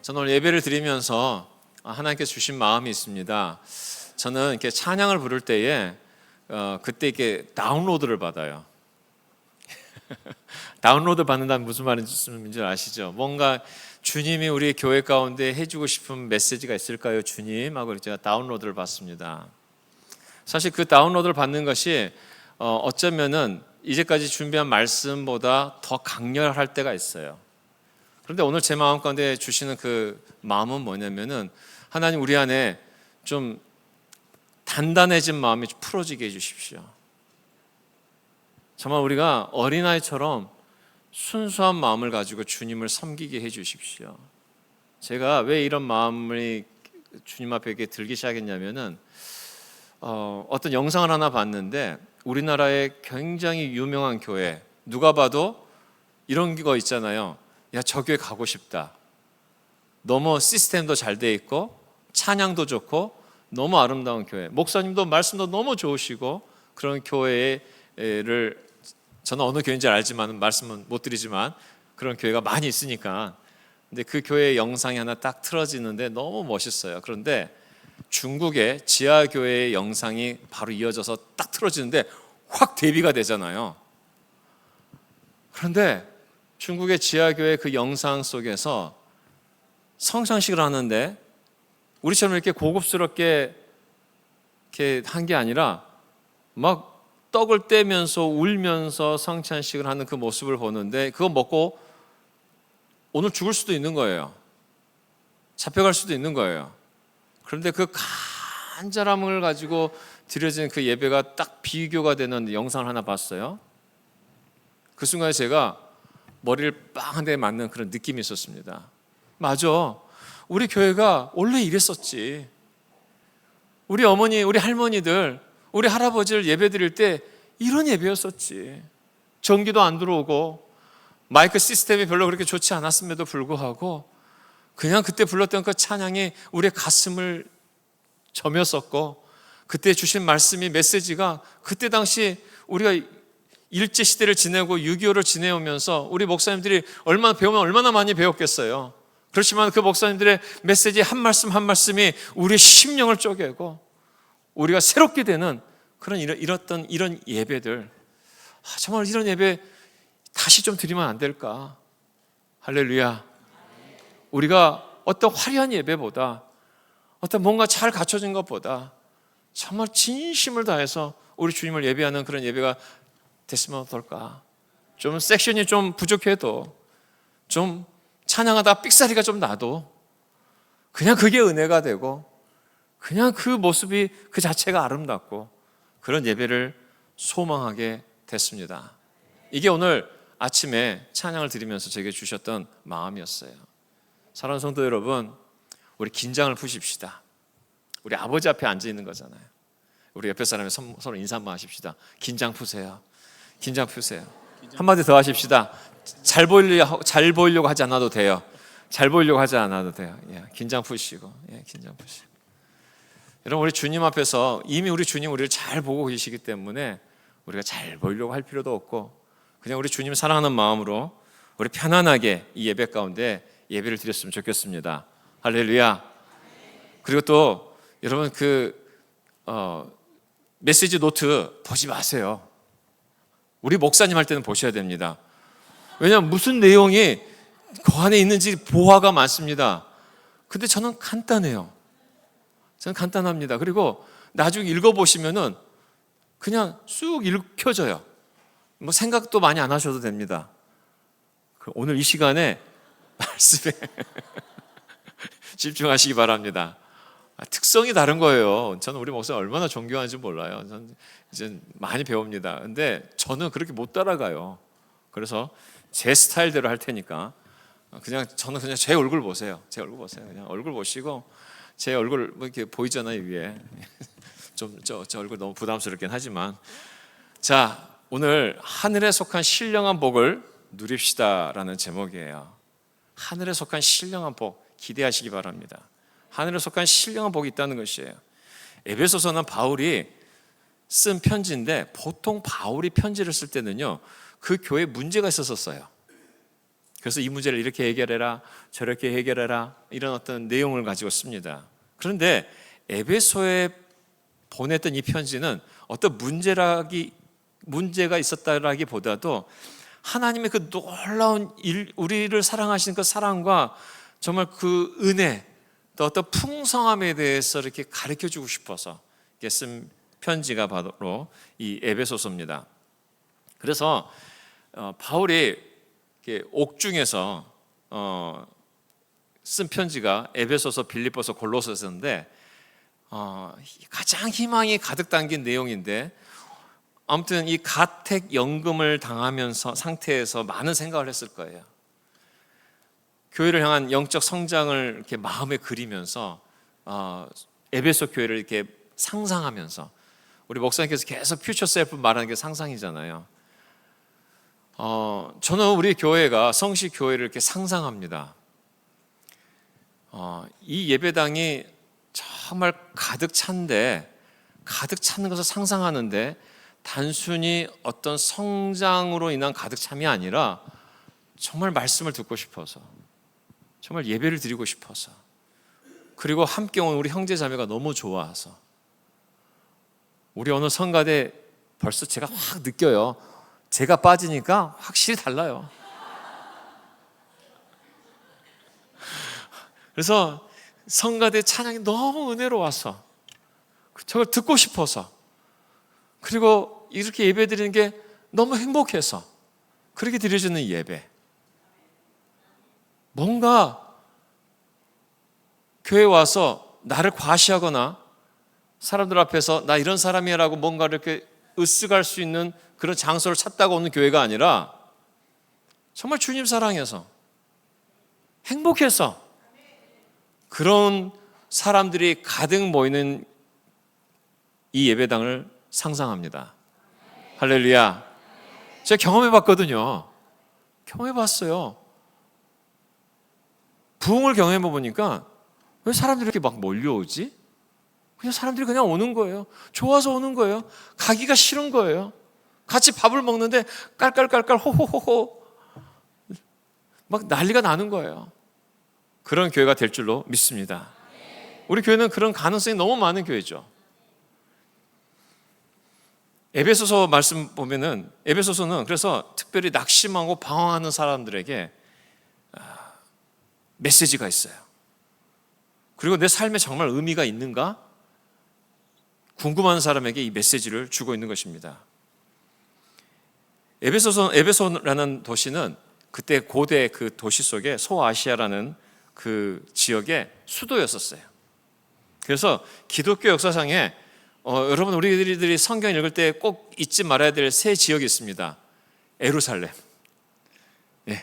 저는 오늘 예배를 드리면서 하나님께서 주신 마음이 있습니다. 저는 이렇게 찬양을 부를 때에 그때 이렇게 다운로드를 받아요. 다운로드 받는다는 무슨 말인지 아시죠? 뭔가 주님이 우리 교회 가운데 해주고 싶은 메시지가 있을까요, 주님? 하고 제가 다운로드를 받습니다. 사실 그 다운로드를 받는 것이 어쩌면은 이제까지 준비한 말씀보다 더 강렬할 때가 있어요. 그런데 오늘 제 마음 가운데 주시는 그 마음은 뭐냐면은 하나님 우리 안에 좀 단단해진 마음이 풀어지게 해주십시오. 정말 우리가 어린아이처럼 순수한 마음을 가지고 주님을 섬기게 해주십시오. 제가 왜 이런 마음을 주님 앞에 이렇게 들기 시작했냐면은 어떤 영상을 하나 봤는데 우리나라의 굉장히 유명한 교회, 누가 봐도 이런 거 있잖아요. 야, 저 교회 가고 싶다. 너무 시스템도 잘 돼 있고 찬양도 좋고 너무 아름다운 교회, 목사님도 말씀도 너무 좋으시고 그런 교회를 저는 어느 교회인지 알지만 말씀은 못 드리지만 그런 교회가 많이 있으니까. 근데 그 교회 영상이 하나 딱 틀어지는데 너무 멋있어요. 그런데 중국의 지하교회의 영상이 바로 이어져서 딱 틀어지는데 확 대비가 되잖아요. 그런데 중국의 지하교회 그 영상 속에서 성찬식을 하는데 우리처럼 이렇게 고급스럽게 이렇게 한 게 아니라 막 떡을 떼면서 울면서 성찬식을 하는 그 모습을 보는데 그거 먹고 오늘 죽을 수도 있는 거예요. 잡혀갈 수도 있는 거예요. 그런데 그 간절함을 가지고 드려진 그 예배가 딱 비교가 되는 영상을 하나 봤어요. 그 순간에 제가 머리를 빵 한 대 맞는 그런 느낌이 있었습니다. 맞아. 우리 교회가 원래 이랬었지. 우리 어머니, 우리 할머니들, 우리 할아버지를 예배 드릴 때 이런 예배였었지. 전기도 안 들어오고 마이크 시스템이 별로 그렇게 좋지 않았음에도 불구하고 그냥 그때 불렀던 그 찬양이 우리의 가슴을 저몄었고 그때 주신 말씀이 메시지가 그때 당시 우리가 일제시대를 지내고 6.25를 지내오면서 우리 목사님들이 얼마나 배우면 얼마나 많이 배웠겠어요. 그렇지만 그 목사님들의 메시지 한 말씀 한 말씀이 우리의 심령을 쪼개고 우리가 새롭게 되는 그런 이런 예배들, 정말 이런 예배 다시 좀 드리면 안 될까? 할렐루야. 우리가 어떤 화려한 예배보다 어떤 뭔가 잘 갖춰진 것보다 정말 진심을 다해서 우리 주님을 예배하는 그런 예배가 됐으면 어떨까? 좀 섹션이 좀 부족해도 좀 찬양하다 삑사리가 좀 나도 그냥 그게 은혜가 되고 그냥 그 모습이 그 자체가 아름답고 그런 예배를 소망하게 됐습니다. 이게 오늘 아침에 찬양을 드리면서 제게 주셨던 마음이었어요. 사랑하는 성도 여러분, 우리 긴장을 푸십시다. 우리 아버지 앞에 앉아 있는 거잖아요. 우리 옆에 사람이 서로 인사 한번 하십시다. 긴장 푸세요. 긴장 푸세요. 한마디 더 하십시다. 잘 보이려고 하지 않아도 돼요. 잘 보이려고 하지 않아도 돼요. 긴장 푸시고, 긴장 푸시고. 여러분, 우리 주님 앞에서 이미 우리 주님 우리를 잘 보고 계시기 때문에 우리가 잘 보이려고 할 필요도 없고 그냥 우리 주님을 사랑하는 마음으로 우리 편안하게 이 예배 가운데 예배를 드렸으면 좋겠습니다. 할렐루야. 그리고 또 여러분 메시지 노트 보지 마세요. 우리 목사님 할 때는 보셔야 됩니다. 왜냐하면 무슨 내용이 그 안에 있는지 보화가 많습니다. 근데 저는 간단해요. 저는 간단합니다. 그리고 나중에 읽어보시면은 그냥 쑥 읽혀져요. 뭐 생각도 많이 안 하셔도 됩니다. 오늘 이 시간에 말씀에 집중하시기 바랍니다. 특성이 다른 거예요. 저는 우리 목사님 얼마나 존경하는지 몰라요. 저는 이제 많이 배웁니다. 근데 저는 그렇게 못 따라가요. 그래서 제 스타일대로 할 테니까 저는 그냥 제 얼굴 보세요. 제 얼굴 보세요. 그냥 얼굴 보시고 제 얼굴 뭐 이렇게 보이잖아요, 위에. 좀 저 얼굴 너무 부담스럽긴 하지만 자, 오늘 하늘에 속한 신령한 복을 누립시다라는 제목이에요. 하늘에 속한 신령한 복 기대하시기 바랍니다. 하늘에 속한 신령한 복이 있다는 것이에요. 에베소서는 바울이 쓴 편지인데 보통 바울이 편지를 쓸 때는요 그 교회에 문제가 있었어요. 그래서 이 문제를 이렇게 해결해라, 저렇게 해결해라, 이런 어떤 내용을 가지고 씁니다. 그런데 에베소에 보냈던 이 편지는 어떤 문제가 있었다라기보다도 하나님의 그 놀라운 우리를 사랑하시는 그 사랑과 정말 그 은혜, 또 어떤 풍성함에 대해서 이렇게 가르쳐 주고 싶어서 쓴 편지가 바로 이 에베소서입니다. 그래서 바울이 옥중에서 쓴 편지가 에베소서, 빌립보서, 골로새서인데 가장 희망이 가득 담긴 내용인데, 아무튼 이 가택 연금을 당하면서 상태에서 많은 생각을 했을 거예요. 교회를 향한 영적 성장을 이렇게 마음에 그리면서 에베소 교회를 이렇게 상상하면서, 우리 목사님께서 계속 퓨처 셀프 말하는 게 상상이잖아요. 저는 우리 교회가 성시 교회를 이렇게 상상합니다. 이 예배당이 정말 가득 찬데, 가득 차는 것을 상상하는데 단순히 어떤 성장으로 인한 가득 참이 아니라 정말 말씀을 듣고 싶어서, 정말 예배를 드리고 싶어서, 그리고 함께 온 우리 형제 자매가 너무 좋아서, 우리 오늘 성가대 벌써 제가 확 느껴요. 제가 빠지니까 확실히 달라요. 그래서 성가대 찬양이 너무 은혜로워서, 저걸 듣고 싶어서, 그리고 이렇게 예배 드리는 게 너무 행복해서 그렇게 드려지는 예배. 뭔가 교회 와서 나를 과시하거나 사람들 앞에서 나 이런 사람이라고 뭔가 이렇게 으쓱할 수 있는 그런 장소를 찾다가 오는 교회가 아니라 정말 주님 사랑해서, 행복해서 그런 사람들이 가득 모이는 이 예배당을 상상합니다. 할렐루야. 제가 경험해 봤거든요. 경험해 봤어요. 부흥을 경험해 보니까 왜 사람들이 이렇게 막 몰려오지? 그냥 사람들이 그냥 오는 거예요. 좋아서 오는 거예요. 가기가 싫은 거예요. 같이 밥을 먹는데 깔깔깔깔 호호호호 막 난리가 나는 거예요. 그런 교회가 될 줄로 믿습니다. 우리 교회는 그런 가능성이 너무 많은 교회죠. 에베소서 말씀 보면은, 에베소서는 그래서 특별히 낙심하고 방황하는 사람들에게 메시지가 있어요. 그리고 내 삶에 정말 의미가 있는가? 궁금한 사람에게 이 메시지를 주고 있는 것입니다. 에베소라는 도시는 그때 고대 그 도시 속에 소아시아라는 그 지역의 수도였었어요. 그래서 기독교 역사상에 여러분, 우리들이 성경 읽을 때 꼭 잊지 말아야 될 세 지역이 있습니다. 예루살렘. 네.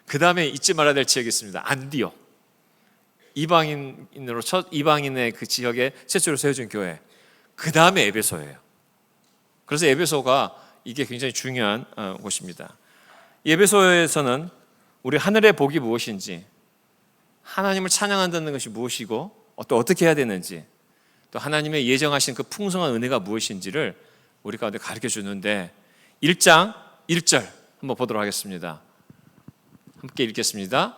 그 다음에 잊지 말아야 될 지역이 있습니다. 안디옥. 이방인으로 이방인의 그 지역에 최초로 세워진 교회. 그 다음에 에베소예요. 그래서 에베소가 이게 굉장히 중요한 곳입니다. 에베소에서는 우리 하늘의 복이 무엇인지, 하나님을 찬양한다는 것이 무엇이고 또 어떻게 해야 되는지, 또 하나님의 예정하신 그 풍성한 은혜가 무엇인지를 우리 가운데 가르쳐 주는데, 1장 1절 한번 보도록 하겠습니다. 함께 읽겠습니다.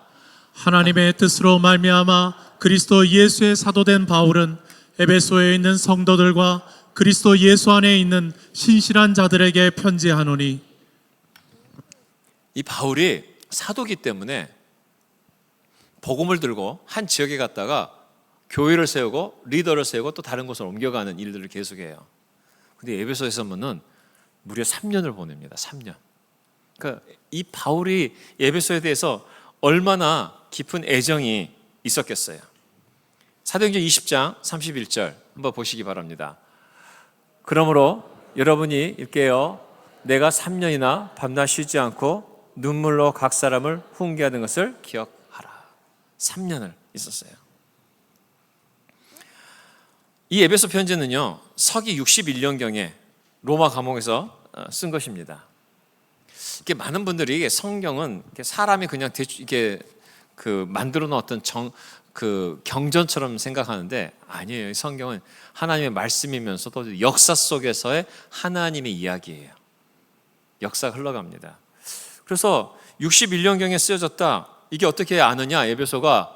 하나님의 뜻으로 말미암아 그리스도 예수의 사도된 바울은 에베소에 있는 성도들과 그리스도 예수 안에 있는 신실한 자들에게 편지하노니. 이 바울이 사도기 때문에 복음을 들고 한 지역에 갔다가 교회를 세우고 리더를 세우고 또 다른 곳으로 옮겨가는 일들을 계속해요. 근데 에베소에서는 무려 3년을 보냅니다. 3년. 그러니까 이 바울이 에베소에 대해서 얼마나 깊은 애정이 있었겠어요. 사도행전 20장 31절 한번 보시기 바랍니다. 그러므로 여러분이 읽게요. 내가 3년이나 밤낮 쉬지 않고 눈물로 각 사람을 훈계하는 것을 기억하라. 3년을 있었어요. 이 에베소 편지는요, 서기 61년경에 로마 감옥에서 쓴 것입니다. 이게 많은 분들이 성경은 사람이 그냥 대충 이게 그 만들어 놓은 어떤 그 경전처럼 생각하는데 아니에요. 성경은 하나님의 말씀이면서도 역사 속에서의 하나님의 이야기예요. 역사가 흘러갑니다. 그래서 61년경에 쓰여졌다. 이게 어떻게 아느냐? 에베소가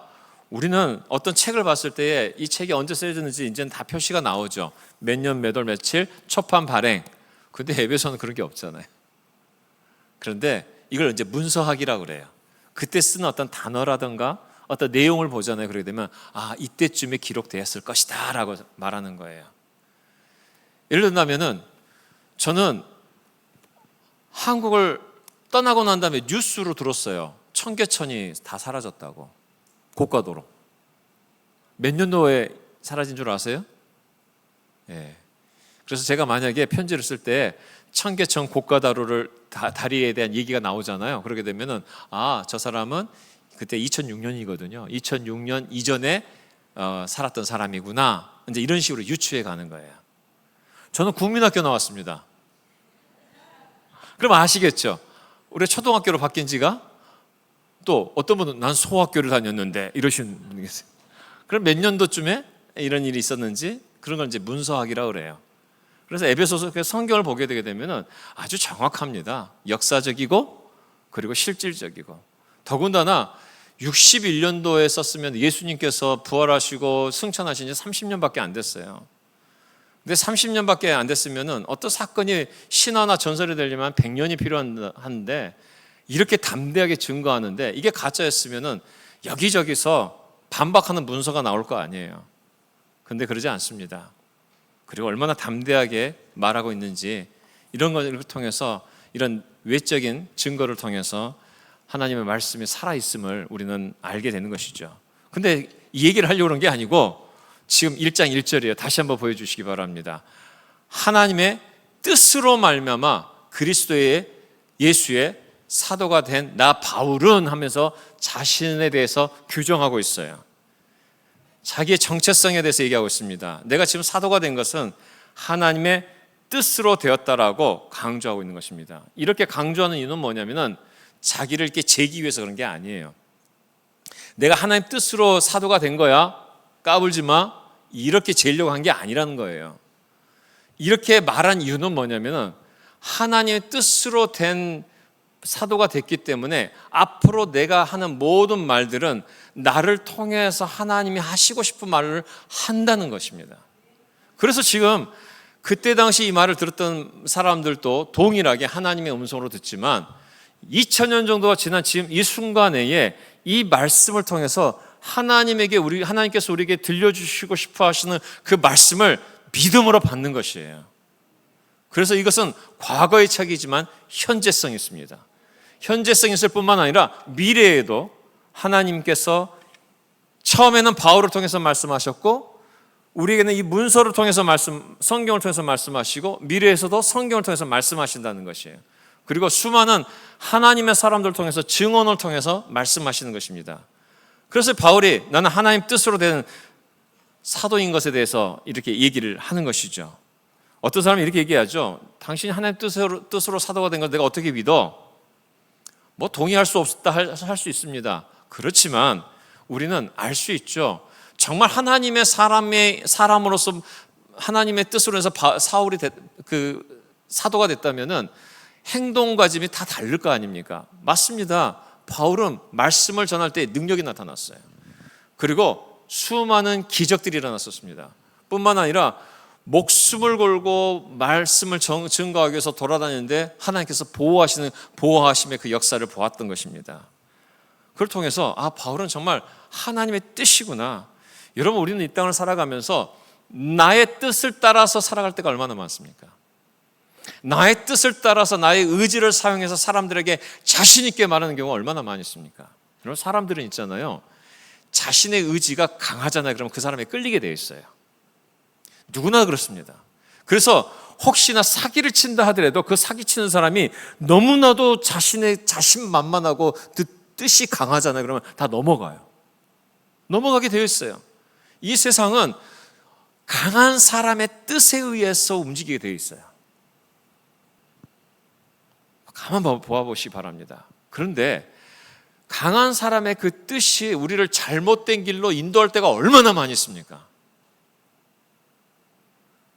우리는 어떤 책을 봤을 때에 이 책이 언제 쓰여졌는지 이제는 다 표시가 나오죠. 몇 년, 몇 월, 며칠, 초판 발행. 근데 에베소는 그런 게 없잖아요. 그런데 이걸 이제 문서학이라고 그래요. 그때 쓴 어떤 단어라든가 어떤 내용을 보잖아요. 그러게 되면 이때쯤에 기록되었을 것이다 라고 말하는 거예요. 예를 든다면은 저는 한국을 떠나고 난 다음에 뉴스로 들었어요. 청계천이 다 사라졌다고. 고가도로. 몇 년도에 사라진 줄 아세요? 예. 그래서 제가 만약에 편지를 쓸 때 청계천 고가도로를 다리에 대한 얘기가 나오잖아요. 그렇게 되면은 저 사람은 그때 2006년이거든요. 2006년 이전에 살았던 사람이구나. 이제 이런 식으로 유추해 가는 거예요. 저는 국민학교 나왔습니다. 그럼 아시겠죠? 우리 초등학교로 바뀐 지가 또 어떤 분은 난 소학교를 다녔는데 이러시는 분이 계세요. 그럼 몇 년도쯤에 이런 일이 있었는지 그런 걸 이제 문서학이라고 그래요. 그래서 에베소서 성경을 보게 되게 되면은 아주 정확합니다. 역사적이고 그리고 실질적이고 더군다나 61년도에 썼으면 예수님께서 부활하시고 승천하신 지 30년밖에 안 됐어요. 근데 30년밖에 안 됐으면은 어떤 사건이 신화나 전설이 되려면 100년이 필요한데 이렇게 담대하게 증거하는데 이게 가짜였으면은 여기저기서 반박하는 문서가 나올 거 아니에요. 근데 그러지 않습니다. 그리고 얼마나 담대하게 말하고 있는지 이런 것을 통해서 이런 외적인 증거를 통해서 하나님의 말씀이 살아있음을 우리는 알게 되는 것이죠. 근데 이 얘기를 하려고 그런 게 아니고 지금 1장 1절이에요. 다시 한번 보여주시기 바랍니다. 하나님의 뜻으로 말미암아 그리스도의 예수의 사도가 된 나 바울은 하면서 자신에 대해서 규정하고 있어요. 자기의 정체성에 대해서 얘기하고 있습니다. 내가 지금 사도가 된 것은 하나님의 뜻으로 되었다라고 강조하고 있는 것입니다. 이렇게 강조하는 이유는 뭐냐면은 자기를 이렇게 재기 위해서 그런 게 아니에요. 내가 하나님 뜻으로 사도가 된 거야. 까불지 마. 이렇게 재려고 한 게 아니라는 거예요. 이렇게 말한 이유는 뭐냐면은 하나님의 뜻으로 된 사도가 됐기 때문에 앞으로 내가 하는 모든 말들은 나를 통해서 하나님이 하시고 싶은 말을 한다는 것입니다. 그래서 지금 그때 당시 이 말을 들었던 사람들도 동일하게 하나님의 음성으로 듣지만 2000년 정도가 지난 지금 이 순간에 이 말씀을 통해서 하나님께서 우리에게 들려주시고 싶어 하시는 그 말씀을 믿음으로 받는 것이에요. 그래서 이것은 과거의 책이지만 현재성이 있습니다. 현재성이 있을 뿐만 아니라 미래에도 하나님께서 처음에는 바울을 통해서 말씀하셨고 우리에게는 이 문서를 통해서 성경을 통해서 말씀하시고 미래에서도 성경을 통해서 말씀하신다는 것이에요. 그리고 수많은 하나님의 사람들을 통해서 증언을 통해서 말씀하시는 것입니다. 그래서 바울이 나는 하나님 뜻으로 된 사도인 것에 대해서 이렇게 얘기를 하는 것이죠. 어떤 사람이 이렇게 얘기하죠. 당신이 하나님 뜻으로 사도가 된 걸 내가 어떻게 믿어? 뭐 동의할 수 없다 할 수 있습니다. 그렇지만 우리는 알 수 있죠. 정말 하나님의 사람으로서 하나님의 뜻으로 해서 사울이 사도가 됐다면은 행동 과짐이 다 다를 거 아닙니까? 맞습니다. 바울은 말씀을 전할 때 능력이 나타났어요. 그리고 수많은 기적들이 일어났었습니다. 뿐만 아니라 목숨을 걸고 말씀을 증거하기 위해서 돌아다니는데 하나님께서 보호하심의 그 역사를 보았던 것입니다. 그걸 통해서 바울은 정말 하나님의 뜻이구나. 여러분 우리는 이 땅을 살아가면서 나의 뜻을 따라서 살아갈 때가 얼마나 많습니까? 나의 뜻을 따라서 나의 의지를 사용해서 사람들에게 자신 있게 말하는 경우가 얼마나 많이 있습니까? 여러분 사람들은 있잖아요. 자신의 의지가 강하잖아요. 그러면 그 사람에 끌리게 되어 있어요. 누구나 그렇습니다. 그래서 혹시나 사기를 친다 하더라도 그 사기치는 사람이 너무나도 자신만만하고 뜻이 강하잖아요. 그러면 다 넘어가게 되어 있어요. 이 세상은 강한 사람의 뜻에 의해서 움직이게 되어 있어요. 가만 보아보시기 바랍니다. 그런데 강한 사람의 그 뜻이 우리를 잘못된 길로 인도할 때가 얼마나 많이 있습니까?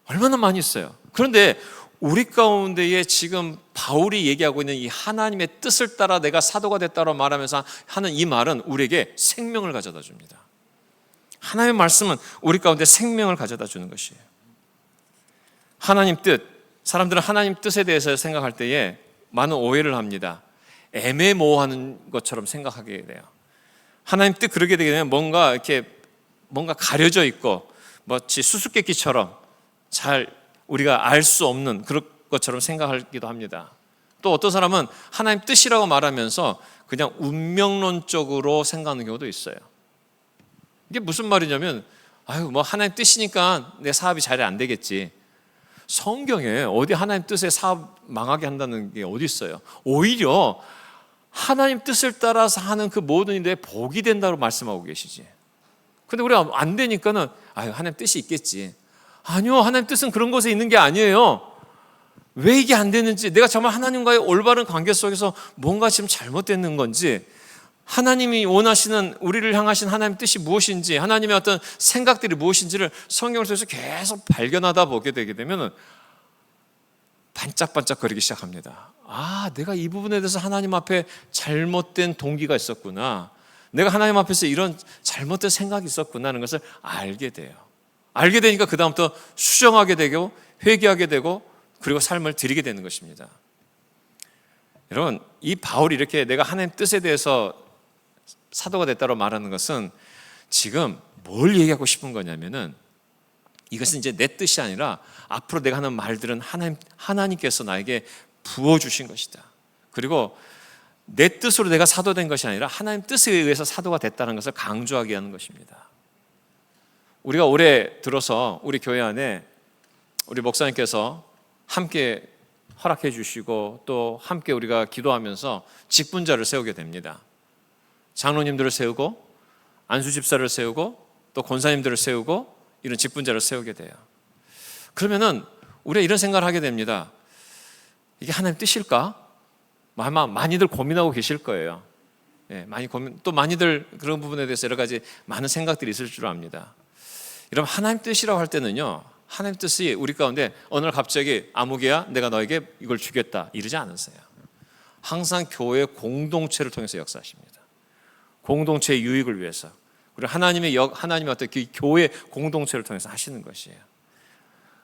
얼마나 많이 있어요. 그런데 우리 가운데에 지금 바울이 얘기하고 있는 이 하나님의 뜻을 따라 내가 사도가 됐다고 말하면서 하는 이 말은 우리에게 생명을 가져다 줍니다. 하나님의 말씀은 우리 가운데 생명을 가져다 주는 것이에요. 하나님 뜻, 사람들은 하나님 뜻에 대해서 생각할 때에 많은 오해를 합니다. 애매모호한 것처럼 생각하게 돼요. 하나님 뜻 그렇게 되게 되면 뭔가 가려져 있고 마치 수수께끼처럼 잘 우리가 알 수 없는 그런 것처럼 생각하기도 합니다. 또 어떤 사람은 하나님 뜻이라고 말하면서 그냥 운명론적으로 생각하는 경우도 있어요. 이게 무슨 말이냐면 뭐 하나님 뜻이니까 내 사업이 잘 안 되겠지. 성경에 어디 하나님 뜻에 사업 망하게 한다는 게 어디 있어요? 오히려 하나님 뜻을 따라서 하는 그 모든 일에 복이 된다고 말씀하고 계시지. 근데 우리가 안 되니까는 하나님 뜻이 있겠지. 아니요, 하나님 뜻은 그런 것에 있는 게 아니에요. 왜 이게 안 되는지, 내가 정말 하나님과의 올바른 관계 속에서 뭔가 지금 잘못되는 건지, 하나님이 원하시는 우리를 향하신 하나님의 뜻이 무엇인지, 하나님의 어떤 생각들이 무엇인지를 성경을 통해서 계속 발견하다 보게 되게 되면 반짝반짝거리기 시작합니다. 내가 이 부분에 대해서 하나님 앞에 잘못된 동기가 있었구나. 내가 하나님 앞에서 이런 잘못된 생각이 있었구나 하는 것을 알게 돼요. 알게 되니까 그 다음부터 수정하게 되고 회개하게 되고 그리고 삶을 드리게 되는 것입니다. 여러분, 이 바울이 이렇게 내가 하나님 뜻에 대해서 사도가 됐다고 말하는 것은 지금 뭘 얘기하고 싶은 거냐면은 이것은 이제 내 뜻이 아니라 앞으로 내가 하는 말들은 하나님께서 나에게 부어주신 것이다. 그리고 내 뜻으로 내가 사도된 것이 아니라 하나님 뜻에 의해서 사도가 됐다는 것을 강조하게 하는 것입니다. 우리가 올해 들어서 우리 교회 안에 우리 목사님께서 함께 허락해 주시고 또 함께 우리가 기도하면서 직분자를 세우게 됩니다. 장로님들을 세우고 안수 집사를 세우고 또 권사님들을 세우고 이런 직분자를 세우게 돼요. 그러면은 우리가 이런 생각을 하게 됩니다. 이게 하나님 뜻일까? 아마 많이들 고민하고 계실 거예요. 또 많이들 그런 부분에 대해서 여러 가지 많은 생각들이 있을 줄 압니다. 여러분, 하나님 뜻이라고 할 때는요, 하나님 뜻이 우리 가운데 어느 날 갑자기 아무개야 내가 너에게 이걸 주겠다 이러지 않으세요. 항상 교회 공동체를 통해서 역사하십니다. 공동체의 유익을 위해서, 그리고 하나님의 어떤 그 교회 공동체를 통해서 하시는 것이에요.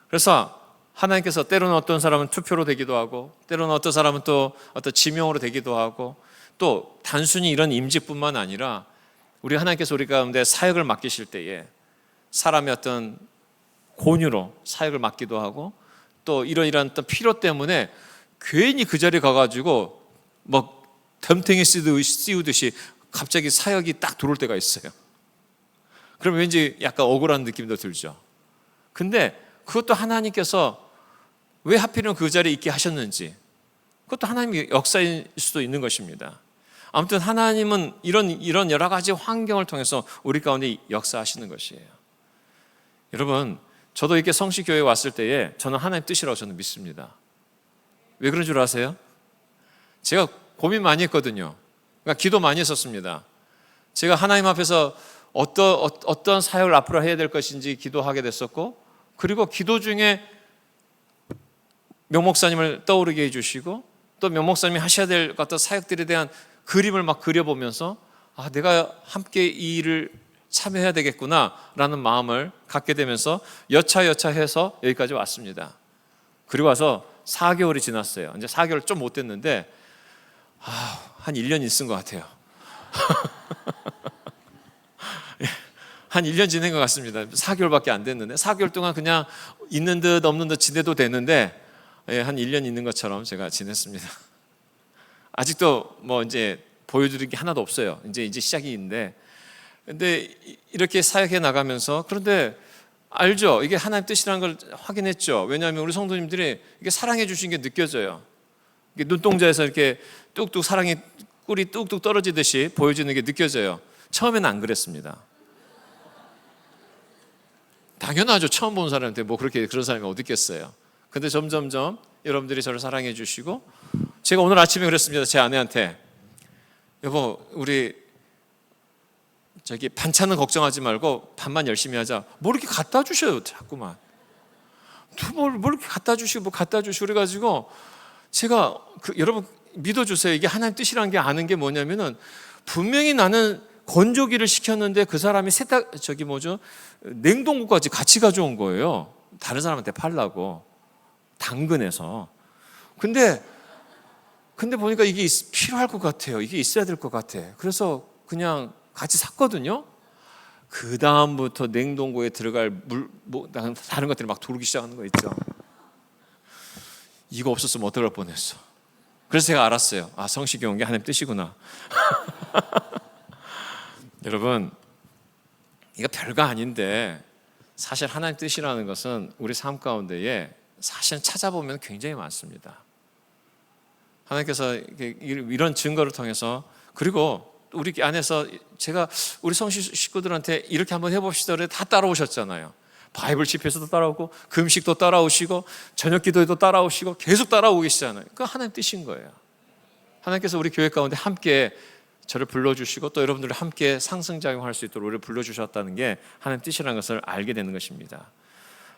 그래서 하나님께서 때로는 어떤 사람은 투표로 되기도 하고, 때로는 어떤 사람은 또 어떤 지명으로 되기도 하고, 또 단순히 이런 임직뿐만 아니라 우리 하나님께서 우리 가운데 사역을 맡기실 때에 사람의 어떤 권유로 사역을 맡기도 하고, 또 이런 어떤 필요 때문에 괜히 그 자리에 가가지고 막 덤탱이 씌우듯이 갑자기 사역이 딱 들어올 때가 있어요. 그럼 왠지 약간 억울한 느낌도 들죠. 근데 그것도 하나님께서 왜 하필이면 그 자리에 있게 하셨는지, 그것도 하나님의 역사일 수도 있는 것입니다. 아무튼 하나님은 이런 여러 가지 환경을 통해서 우리 가운데 역사하시는 것이에요. 여러분, 저도 이렇게 성시교회에 왔을 때에 저는 하나님 뜻이라고 저는 믿습니다. 왜 그런 줄 아세요? 제가 고민 많이 했거든요. 그러니까 기도 많이 했었습니다. 제가 하나님 앞에서 어떤 사역을 앞으로 해야 될 것인지 기도하게 됐었고, 그리고 기도 중에 명목사님을 떠오르게 해주시고, 또 명목사님이 하셔야 될 어떤 사역들에 대한 그림을 막 그려보면서 내가 함께 이 일을 참여해야 되겠구나라는 마음을 갖게 되면서 여차여차해서 여기까지 왔습니다. 그리고 와서 4개월이 지났어요. 이제 4개월 좀 못 됐는데 한 1년 있은 것 같아요. 한 1년 지낸 것 같습니다. 4개월밖에 안 됐는데 4개월 동안 그냥 있는 듯 없는 듯 지내도 되는데 한 1년 있는 것처럼 제가 지냈습니다. 아직도 뭐 이제 보여드릴 게 하나도 없어요. 이제 시작인데, 근데 이렇게 사역해 나가면서, 그런데 알죠? 이게 하나님 뜻이라는 걸 확인했죠. 왜냐하면 우리 성도님들이 이게 사랑해 주신 게 느껴져요. 이게 눈동자에서 이렇게 뚝뚝 사랑의 꿀이 뚝뚝 떨어지듯이 보여지는 게 느껴져요. 처음에는 안 그랬습니다. 당연하죠. 처음 본 사람한테 뭐 그런 사람이 어디 있겠어요. 근데 점점점 여러분들이 저를 사랑해 주시고, 제가 오늘 아침에 그랬습니다. 제 아내한테, 여보, 우리 반찬은 걱정하지 말고 밥만 열심히 하자. 뭐 이렇게 갖다 주셔요, 자꾸만. 뭘 이렇게 갖다 주시고 뭐 갖다 주시고 그래가지고 제가 여러분 믿어주세요. 이게 하나님 뜻이라는 게 아는 게 뭐냐면은 분명히 나는 건조기를 시켰는데 그 사람이 냉동고까지 같이 가져온 거예요. 다른 사람한테 팔라고 당근에서. 근데 보니까 이게 필요할 것 같아요. 이게 있어야 될 것 같아. 그래서 그냥 같이 샀거든요. 그 다음부터 냉동고에 들어갈 다른 것들이 막 들어오기 시작하는 거 있죠. 이거 없었으면 어떡할 뻔했어. 그래서 제가 알았어요. 아, 성식이 온 게 하나님 뜻이구나. 여러분, 이거 별거 아닌데 사실 하나님 뜻이라는 것은 우리 삶 가운데에 사실은 찾아보면 굉장히 많습니다. 하나님께서 이런 증거를 통해서, 그리고 우리 안에서 제가 우리 성식 식구들한테 이렇게 한번 해봅시다 그래 다 따라오셨잖아요. 바이블 집회에서도 따라오고 금식도 따라오시고 저녁 기도에도 따라오시고 계속 따라오고 계시잖아요. 그거 하나님 뜻인 거예요. 하나님께서 우리 교회 가운데 함께 저를 불러주시고 또 여러분들을 함께 상승작용할 수 있도록 우리를 불러주셨다는 게 하나님 뜻이라는 것을 알게 되는 것입니다.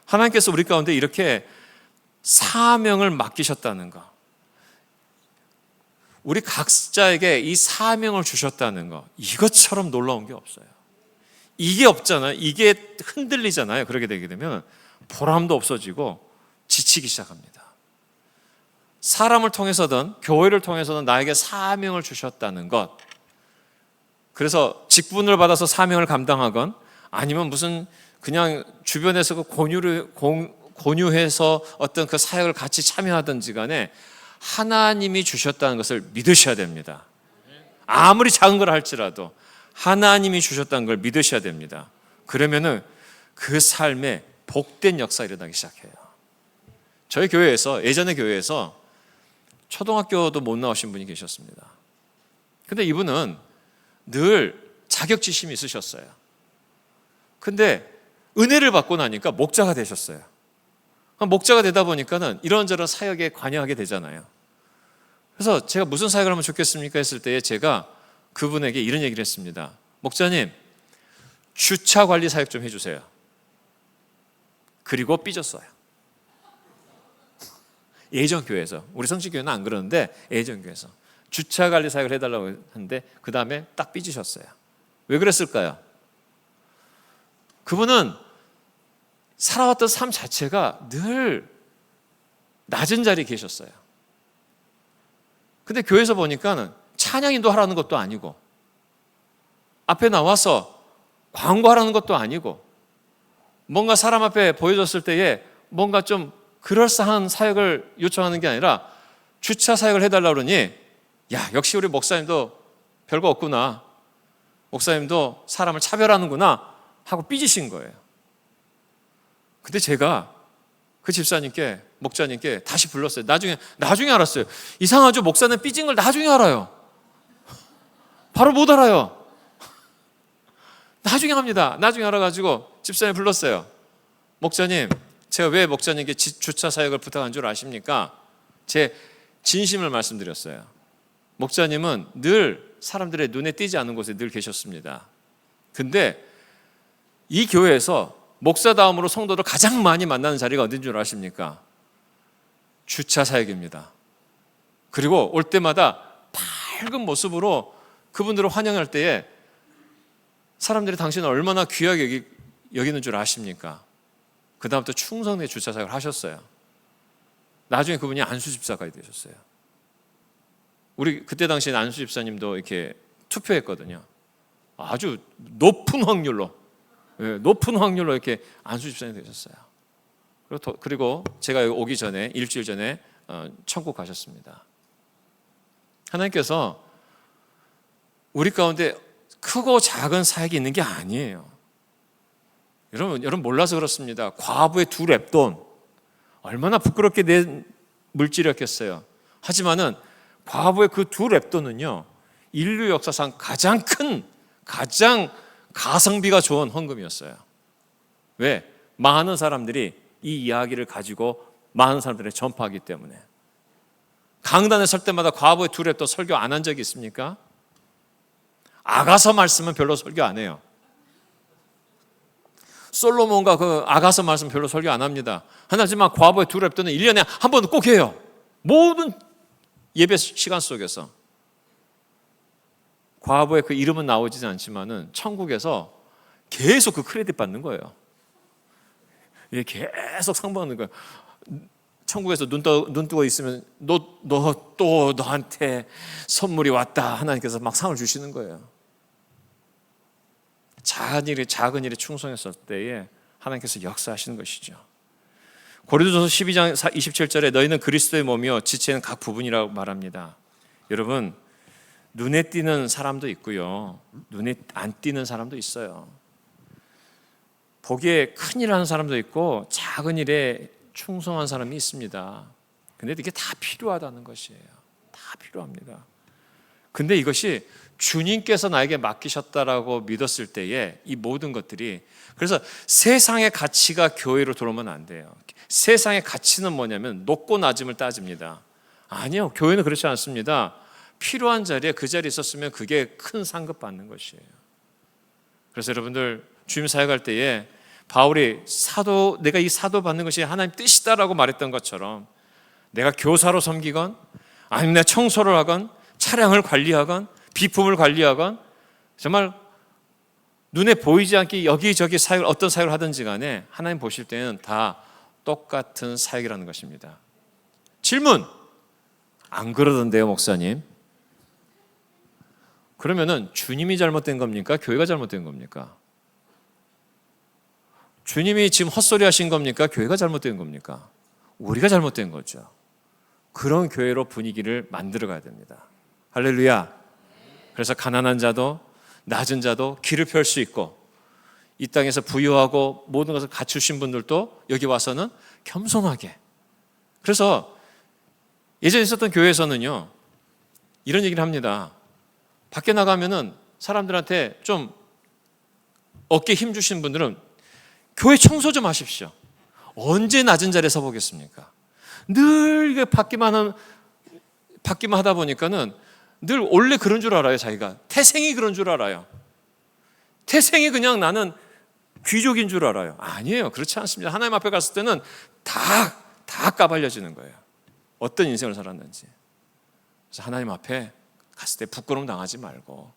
하나님께서 우리 가운데 이렇게 사명을 맡기셨다는 것, 우리 각자에게 이 사명을 주셨다는 것, 이것처럼 놀라운 게 없어요. 이게 없잖아요. 이게 흔들리잖아요. 그렇게 되게 되면 보람도 없어지고 지치기 시작합니다. 사람을 통해서든 교회를 통해서든 나에게 사명을 주셨다는 것, 그래서 직분을 받아서 사명을 감당하건 아니면 무슨 그냥 주변에서 권유해서 어떤 그 사역을 같이 참여하든지 간에 하나님이 주셨다는 것을 믿으셔야 됩니다. 아무리 작은 걸 할지라도 하나님이 주셨다는 걸 믿으셔야 됩니다. 그러면은 그 삶에 복된 역사가 일어나기 시작해요. 저희 교회에서, 예전의 교회에서 초등학교도 못 나오신 분이 계셨습니다. 근데 이분은 늘 자격지심이 있으셨어요. 근데 은혜를 받고 나니까 목자가 되셨어요. 목자가 되다 보니까는 이런저런 사역에 관여하게 되잖아요. 그래서 제가 무슨 사역을 하면 좋겠습니까 했을 때에 제가 그분에게 이런 얘기를 했습니다. 목자님, 주차 관리 사역 좀 해주세요. 그리고 삐졌어요. 예전 교회에서, 우리 성식교회는 안 그러는데 예전 교회에서 주차 관리 사역을 해달라고 하는데 그 다음에 딱 삐지셨어요. 왜 그랬을까요? 그분은 살아왔던 삶 자체가 늘 낮은 자리에 계셨어요. 근데 교회에서 보니까는 찬양인도 하라는 것도 아니고 앞에 나와서 광고하라는 것도 아니고 뭔가 사람 앞에 보여줬을 때에 뭔가 좀 그럴싸한 사역을 요청하는 게 아니라 주차 사역을 해달라고 그러니 야, 역시 우리 목사님도 별거 없구나. 목사님도 사람을 차별하는구나 하고 삐지신 거예요. 근데 제가 그 집사님께, 목자님께 다시 불렀어요. 나중에 알았어요. 이상하죠? 목사는 삐진 걸 나중에 알아요. 바로 못 알아요. 나중에 합니다. 나중에 알아가지고 집사님 불렀어요. 목자님, 제가 왜 목자님께 주차 사역을 부탁한 줄 아십니까? 제 진심을 말씀드렸어요. 목자님은 늘 사람들의 눈에 띄지 않는 곳에 늘 계셨습니다. 근데 이 교회에서 목사다움으로 성도를 가장 많이 만나는 자리가 어딘 줄 아십니까? 주차 사역입니다. 그리고 올 때마다 밝은 모습으로 그분들을 환영할 때에 사람들이 당신을 얼마나 귀하게 여기는 줄 아십니까? 그 다음부터 충성되게 주차 사역을 하셨어요. 나중에 그분이 안수 집사가 되셨어요. 우리 그때 당시에 안수 집사님도 이렇게 투표했거든요. 아주 높은 확률로 이렇게 안수 집사님이 되셨어요. 그리고 제가 여기 오기 전에 일주일 전에 천국 가셨습니다. 하나님께서 우리 가운데 크고 작은 사역이 있는 게 아니에요. 여러분 몰라서 그렇습니다. 과부의 2랩돈 얼마나 부끄럽게 낸 물질이었겠어요. 하지만은 과부의 그 2랩돈은요 인류 역사상 가장 가성비가 좋은 헌금이었어요. 왜? 많은 사람들이 이 이야기를 가지고 많은 사람들에 전파하기 때문에. 강단에 설 때마다 과부의 2랩돈 설교 안 한 적이 있습니까? 아가서 말씀은 별로 설교 안 해요. 솔로몬과 그 아가서 말씀 별로 설교 안 합니다. 하지만 과부의 두 랩들은 1년에 한 번은 꼭 해요. 모든 예배 시간 속에서. 과부의 그 이름은 나오지는 않지만은 천국에서 계속 그 크레딧 받는 거예요. 계속 상 받는 거예요. 천국에서 눈 뜨고 있으면 너 또 너한테 선물이 왔다. 하나님께서 막 상을 주시는 거예요. 작은 일에 충성했을 때에 하나님께서 역사하시는 것이죠. 고린도전서 12장 27절에 너희는 그리스도의 몸이요 지체는 각 부분이라고 말합니다. 여러분, 눈에 띄는 사람도 있고요, 눈에 안 띄는 사람도 있어요. 보기에 큰 일 하는 사람도 있고 작은 일에 충성한 사람이 있습니다. 근데 이게 다 필요하다는 것이에요. 다 필요합니다. 근데 이것이 주님께서 나에게 맡기셨다라고 믿었을 때에 이 모든 것들이, 그래서 세상의 가치가 교회로 들어오면 안 돼요. 세상의 가치는 뭐냐면 높고 낮음을 따집니다. 아니요, 교회는 그렇지 않습니다. 필요한 자리에 그 자리에 있었으면 그게 큰 상급 받는 것이에요. 그래서 여러분들 주님 사역할 때에 바울이 내가 이 사도 받는 것이 하나님 뜻이다라고 말했던 것처럼 내가 교사로 섬기건 아니면 내가 청소를 하건 차량을 관리하건 비품을 관리하건 정말 눈에 보이지 않게 여기저기 사역을 어떤 사역을 하든지 간에 하나님 보실 때는 다 똑같은 사역이라는 것입니다. 질문, 안 그러던데요 목사님? 그러면은 주님이 잘못된 겁니까? 교회가 잘못된 겁니까? 주님이 지금 헛소리 하신 겁니까? 교회가 잘못된 겁니까? 우리가 잘못된 거죠. 그런 교회로 분위기를 만들어 가야 됩니다. 할렐루야. 그래서 가난한 자도 낮은 자도 길을 펼 수 있고 이 땅에서 부유하고 모든 것을 갖추신 분들도 여기 와서는 겸손하게. 그래서 예전에 있었던 교회에서는요 이런 얘기를 합니다. 밖에 나가면은 사람들한테 좀 어깨 힘 주신 분들은 교회 청소 좀 하십시오. 언제 낮은 자리에 서 보겠습니까? 늘 이게 받기만 하다 보니까는 늘 원래 그런 줄 알아요. 자기가 태생이 그런 줄 알아요. 태생이 그냥 나는 귀족인 줄 알아요. 아니에요. 그렇지 않습니다. 하나님 앞에 갔을 때는 다 까발려지는 거예요. 어떤 인생을 살았는지. 그래서 하나님 앞에 갔을 때 부끄러움 당하지 말고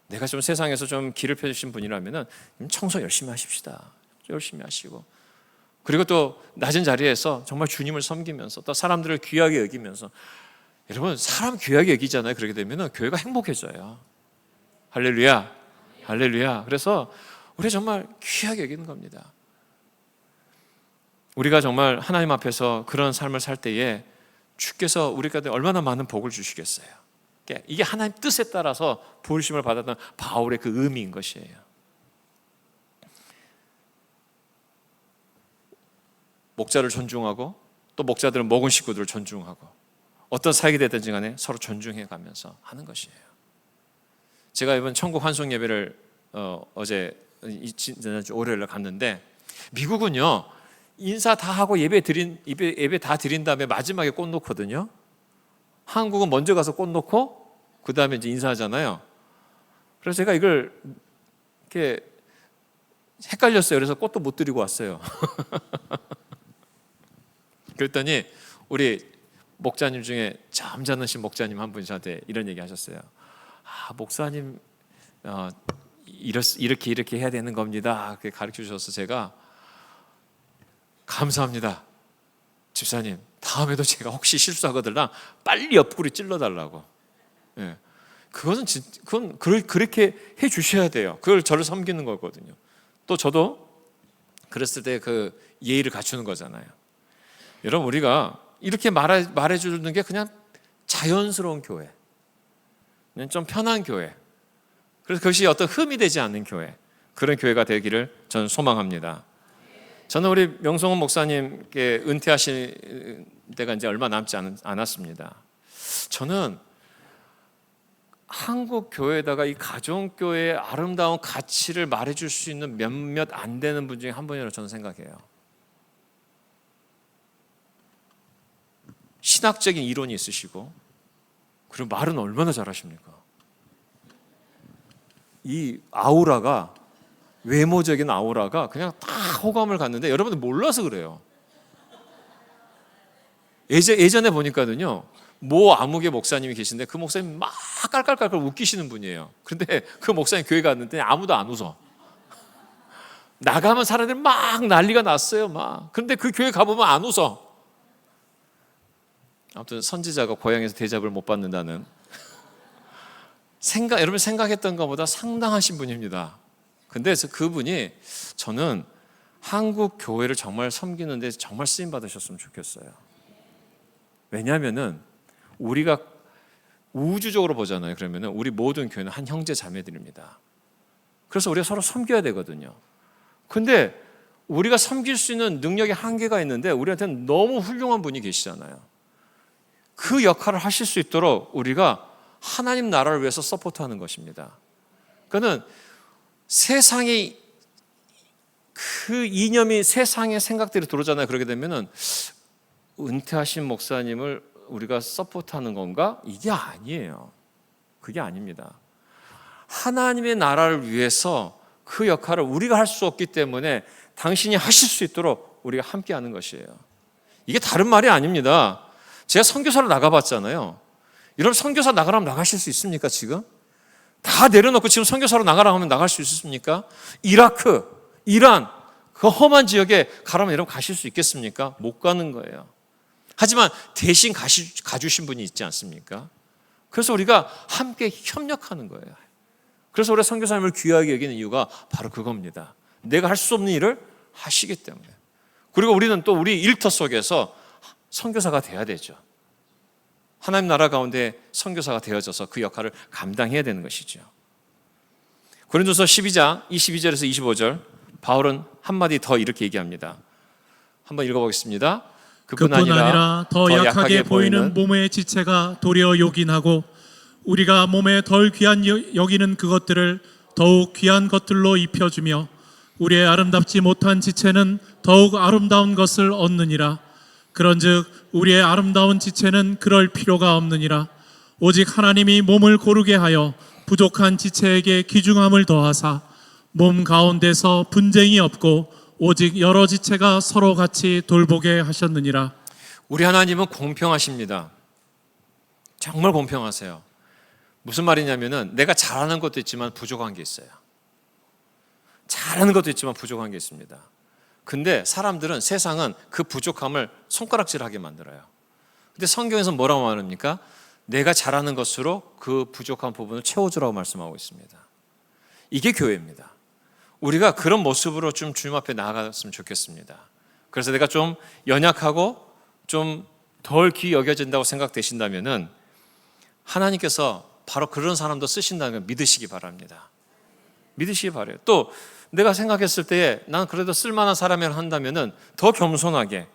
내가 좀 세상에서 좀 길을 펴주신 분이라면 청소 열심히 하십시다. 열심히 하시고 그리고 또 낮은 자리에서 정말 주님을 섬기면서 또 사람들을 귀하게 여기면서 여러분 사람 귀하게 여기잖아요. 그렇게 되면 교회가 행복해져요. 할렐루야. 할렐루야. 그래서 우리 정말 귀하게 여기는 겁니다. 우리가 정말 하나님 앞에서 그런 삶을 살 때에 주께서 우리한테 얼마나 많은 복을 주시겠어요. 이게 하나님 뜻에 따라서 부르심을 받았던 바울의 그 의미인 것이에요. 목자를 존중하고 또 목자들은 먹은 식구들을 존중하고 어떤 사역이 되든지 간에 서로 존중해 가면서 하는 것이에요. 제가 이번 천국 환송 예배를 어제 지난주 월요일에 갔는데 미국은요 인사 다 하고 예배 다 드린 다음에 마지막에 꽃 놓거든요. 한국은 먼저 가서 꽃 놓고 그 다음에 이제 인사하잖아요. 그래서 제가 이걸 이렇게 헷갈렸어요. 그래서 꽃도 못 드리고 왔어요. 그랬더니 우리 목자님 중에 잠자는신 목자님 한 분이 저한테 이런 얘기 하셨어요. 목사님 이렇게 해야 되는 겁니다. 그렇게 가르쳐 주셔서 제가 감사합니다. 집사님 다음에도 제가 혹시 실수하거든요 빨리 옆구리 찔러달라고. 예, 그건 그렇게 해 주셔야 돼요. 그걸 저를 섬기는 거거든요. 또 저도 그랬을 때 그 예의를 갖추는 거잖아요. 여러분 우리가 이렇게 말해 주는 게 그냥 자연스러운 교회, 그냥 좀 편한 교회. 그래서 그것이 어떤 흠이 되지 않는 교회, 그런 교회가 되기를 저는 소망합니다. 저는 우리 명성훈 목사님께 은퇴하실 때가 이제 얼마 남지 않았습니다. 저는 한국 교회에다가 이 가정교회의 아름다운 가치를 말해줄 수 있는 몇몇 안 되는 분 중에 한 분이라고 저는 생각해요. 신학적인 이론이 있으시고 그리고 말은 얼마나 잘하십니까? 이 아우라가 외모적인 아우라가 그냥 다 호감을 갖는데 여러분들 몰라서 그래요. 예전에 보니까는요, 모 암흑의 목사님이 계신데 그 목사님 막 깔깔깔깔 웃기시는 분이에요. 근데 그 목사님 교회 갔는데 아무도 안 웃어. 나가면 사람들이 막 난리가 났어요. 막. 그런데 그 교회 가보면 안 웃어. 아무튼 선지자가 고향에서 대접을 못 받는다는 여러분 생각했던 것보다 상당하신 분입니다. 근데 그분이 저는 한국 교회를 정말 섬기는데 정말 쓰임 받으셨으면 좋겠어요. 왜냐하면은 우리가 우주적으로 보잖아요. 그러면은 우리 모든 교회는 한 형제 자매들입니다. 그래서 우리가 서로 섬겨야 되거든요. 근데 우리가 섬길 수 있는 능력의 한계가 있는데 우리한테는 너무 훌륭한 분이 계시잖아요. 그 역할을 하실 수 있도록 우리가 하나님 나라를 위해서 서포트하는 것입니다. 그러니까 세상의 그 이념이 세상의 생각들이 들어오잖아요. 그러게 되면은 은퇴하신 목사님을 우리가 서포트하는 건가? 이게 아니에요. 그게 아닙니다. 하나님의 나라를 위해서 그 역할을 우리가 할 수 없기 때문에 당신이 하실 수 있도록 우리가 함께하는 것이에요. 이게 다른 말이 아닙니다. 제가 선교사로 나가봤잖아요. 여러분 선교사 나가라면 나가실 수 있습니까? 지금 다 내려놓고 지금 선교사로 나가라 하면 나갈 수 있습니까? 이라크, 이란 그 험한 지역에 가라면 여러분 가실 수 있겠습니까? 못 가는 거예요. 하지만 대신 가주신 분이 있지 않습니까? 그래서 우리가 함께 협력하는 거예요. 그래서 우리 선교사님을 귀하게 여기는 이유가 바로 그겁니다. 내가 할 수 없는 일을 하시기 때문에. 그리고 우리는 또 우리 일터 속에서 선교사가 돼야 되죠. 하나님 나라 가운데 선교사가 되어져서 그 역할을 감당해야 되는 것이죠. 고린도서 12장 22절에서 25절 바울은 한마디 더 이렇게 얘기합니다. 한번 읽어보겠습니다. 그뿐 아니라 더 약하게 보이는 몸의 지체가 도리어 요긴하고 우리가 몸에 덜 귀한 여기는 그것들을 더욱 귀한 것들로 입혀주며 우리의 아름답지 못한 지체는 더욱 아름다운 것을 얻느니라. 그런즉 우리의 아름다운 지체는 그럴 필요가 없느니라. 오직 하나님이 몸을 고르게 하여 부족한 지체에게 귀중함을 더하사 몸 가운데서 분쟁이 없고 오직 여러 지체가 서로 같이 돌보게 하셨느니라. 우리 하나님은 공평하십니다. 정말 공평하세요. 무슨 말이냐면은 내가 잘하는 것도 있지만 부족한 게 있어요. 잘하는 것도 있지만 부족한 게 있습니다. 근데 사람들은 세상은 그 부족함을 손가락질하게 만들어요. 근데 성경에서 뭐라고 말합니까? 내가 잘하는 것으로 그 부족한 부분을 채워주라고 말씀하고 있습니다. 이게 교회입니다. 우리가 그런 모습으로 좀 주님 앞에 나아갔으면 좋겠습니다. 그래서 내가 좀 연약하고 좀 덜 귀히 여겨진다고 생각되신다면은 하나님께서 바로 그런 사람도 쓰신다는 걸 믿으시기 바랍니다. 믿으시기 바라요. 또 내가 생각했을 때에 난 그래도 쓸만한 사람이라 한다면은 더 겸손하게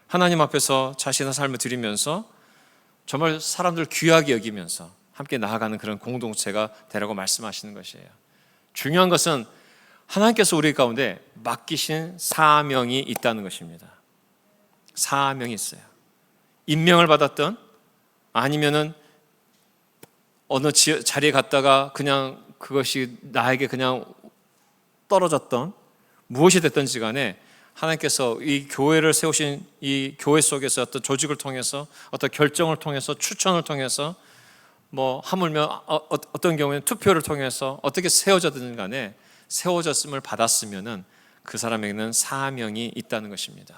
하나님 앞에서 자신의 삶을 드리면서 정말 사람들 귀하게 여기면서 함께 나아가는 그런 공동체가 되라고 말씀하시는 것이에요. 중요한 것은 하나님께서 우리 가운데 맡기신 사명이 있다는 것입니다. 사명이 있어요. 임명을 받았던 아니면은 어느 자리에 갔다가 그냥 그것이 나에게 그냥 떨어졌던 무엇이 됐든지 간에 하나님께서 이 교회를 세우신 이 교회 속에서 어떤 조직을 통해서 어떤 결정을 통해서 추천을 통해서 뭐 하물며 어떤 경우에는 투표를 통해서 어떻게 세워졌든 간에 세워졌음을 받았으면은 그 사람에게는 사명이 있다는 것입니다.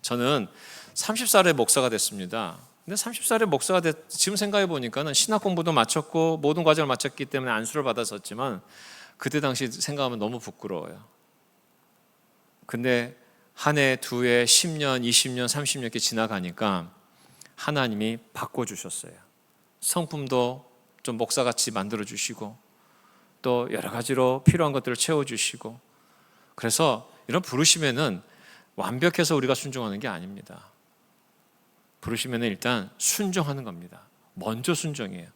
저는 30살에 목사가 됐습니다. 근데 30살에 목사가 지금 생각해 보니까는 신학 공부도 마쳤고 모든 과정을 마쳤기 때문에 안수를 받았었지만 그때 당시 생각하면 너무 부끄러워요. 근데 한 해, 두 해, 10년, 20년, 30년 이렇게 지나가니까 하나님이 바꿔주셨어요. 성품도 좀 목사같이 만들어주시고 또 여러 가지로 필요한 것들을 채워주시고 그래서 이런 부르심에는 완벽해서 우리가 순종하는 게 아닙니다. 부르시면 일단 순종하는 겁니다. 먼저 순종이에요.